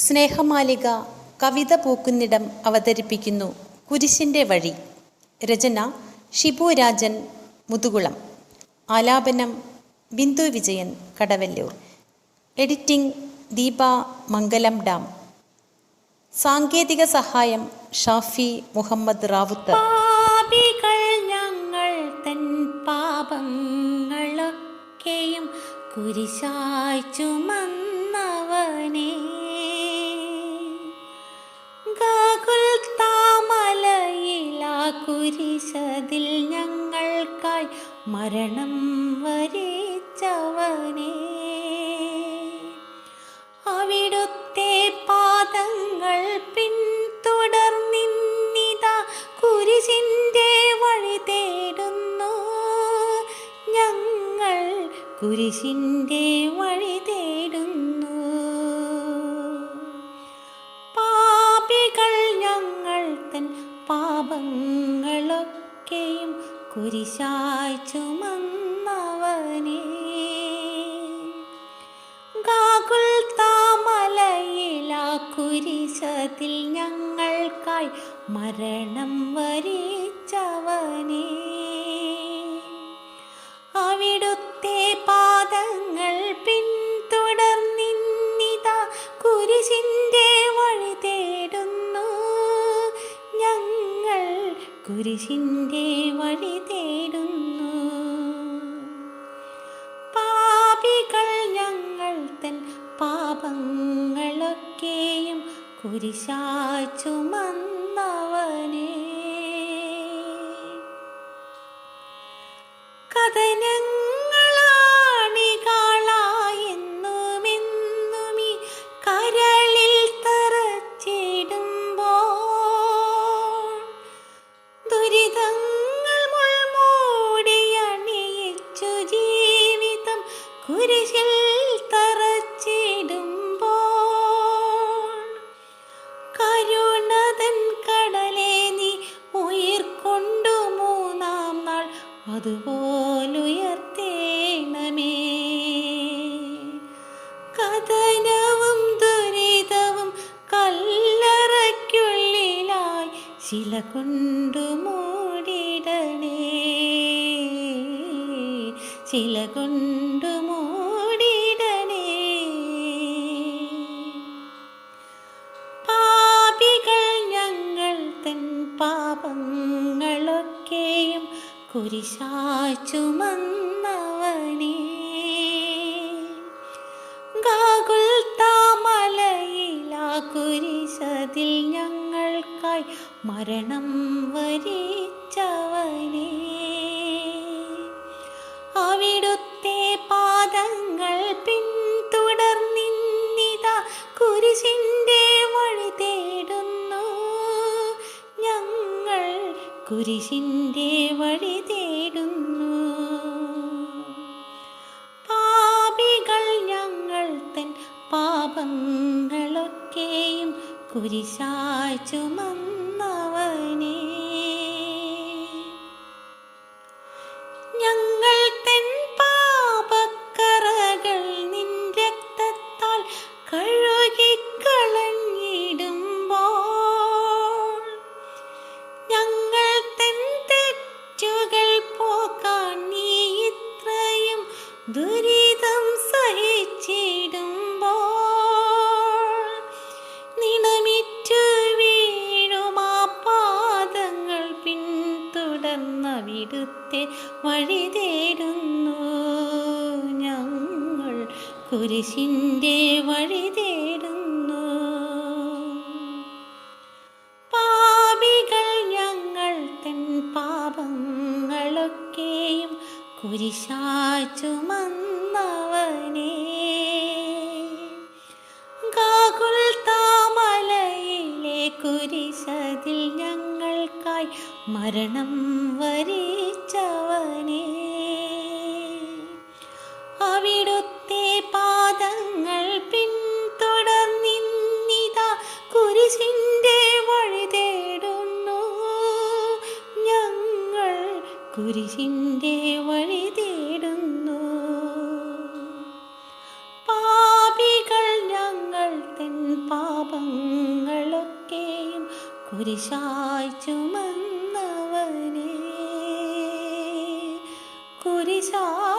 സ്നേഹമാലിക കവിത പൂക്കുന്നിടം അവതരിപ്പിക്കുന്നു കുരിശിൻ്റെ വഴി. രചന ഷിബു രാജൻ മുതുകുളം. ആലാപനം ബിന്ദു വിജയൻ കടവല്ലൂർ. എഡിറ്റിംഗ് ദീപ മംഗലം ഡാം. സാങ്കേതിക സഹായം ഷാഫി മുഹമ്മദ് റാവുത്തർ. പാപികൾ ഞങ്ങൾ തൻ പാപങ്ങളൊക്കെയും കുരിശായി ചുമന്നവനേ, ഗാഗുൽത്താമലയിലാ കുരിശതിൽ ഞങ്ങൾക്കായി മരണം വരിച്ചവനേ, അവിടുത്തെ പാദങ്ങൾ പിന്തുടർന്നിന്നിതാ കുരിശിൻ്റെ വഴി തേടുന്നു ഞങ്ങൾ, കുരിശിൻ്റെ വഴി തേടുന്നു. പാപികൾ ഞങ്ങൾ തൻ പാപങ്ങളൊക്കെയും കുരിശായി ചുമന്നവനേ, ഗാഗുൽത്താമലയിലാ കുരിശതിൽ ഞങ്ങൾക്കായി മരണം വരിച്ചവനേ, അവിടുത്തെ പാദങ്ങൾ പിന്തുടർന്നിന്നിതാ കുരിശിൻ്റെ വഴി തേടുന്നു ഞങ്ങൾ, കുരിശിൻ്റെ വഴി തേടുന്നു. പാപികൾ ഞങ്ങൾ തൻ പാപങ്ങളൊക്കെയും കുരിശായി ചുമന്നവനേ, കഥനങ്ങളാണികളായെന്നുമെന്നുമീ കരളിൽ തറച്ചിടുമ്പോൾ, ദുരിതങ്ങൾ മുൾമൂടിയണിയിച്ചു ജീവിതം കുരിശിൽ തറച്ചിടുമ്പോൾ, കരുണതൻ കടലേ നീ ഉയിർക്കൊണ്ടു മൂന്നാം നാൾ അതുപോലുയർത്തേണമേ. കഥനവും ദുരിതവും കല്ലറയ്ക്കുള്ളിലായി ശില കൊണ്ടു മൂടിടണേ, ശില കൊണ്ടു മൂടിടണേ. പാപികൾ ഞങ്ങൾ തൻ പാപങ്ങളൊക്കെയും കുരിശായി ചുമന്നവനേ, ഗാഗുൽത്താമലയിലാ കുരിശതിൽ ഞങ്ങൾക്കായി മരണം വരിച്ചവനേ, അവിടുത്തെ പാദങ്ങൾ പിന്തുടർന്നിന്നിതാ കുരിശിൻ്റെ വഴി തേടുന്നു ഞങ്ങൾ, കുരിശിൻ്റെ വഴി തേടുന്നു. പാപികൾ ഞങ്ങൾ തൻ പാപങ്ങളൊക്കെയും കുരിശായി ചുമന്നവനേ, ഞങ്ങൾ തൻ പാപക്കറകൾ നിൻ രക്തത്താൽ കഴുകിക്കളഞ്ഞിടുമ്പോൾ, ഞങ്ങൾ തൻ തെറ്റുകൾ പോക്കാൻ നീ ഇത്രയും ദുരിതം സഹിച്ചിടുമ്പോൾ, നിണമിറ്റു വീഴുമാ പാദങ്ങൾ പിന്തുടർന്നവിടുത്തെ വഴി തേടുന്നു ഞങ്ങൾ, കുരിശിൻ്റെ വഴി തേടുന്നു. പാപികൾ ഞങ്ങൾ തൻ പാപങ്ങളൊക്കെയും കുരിശായി ചുമന്നവനേ, ഗാഗുൽത്താമലയിലെ കുരിശതിൽ ഞങ്ങൾക്കായി മരണം വരിച്ചവനേ, അവിടുത്തെ പാദങ്ങൾ പിന്തുടർന്നിന്നിതാ കുരിശിൻ്റെ വഴി തേടുന്നു ഞങ്ങൾ, കുരിശിൻ്റെ വഴി തേടുന്നു. പാപികൾ ഞങ്ങൾ തൻ കുരിശായി ചുമന്നവനെ കുരിശായി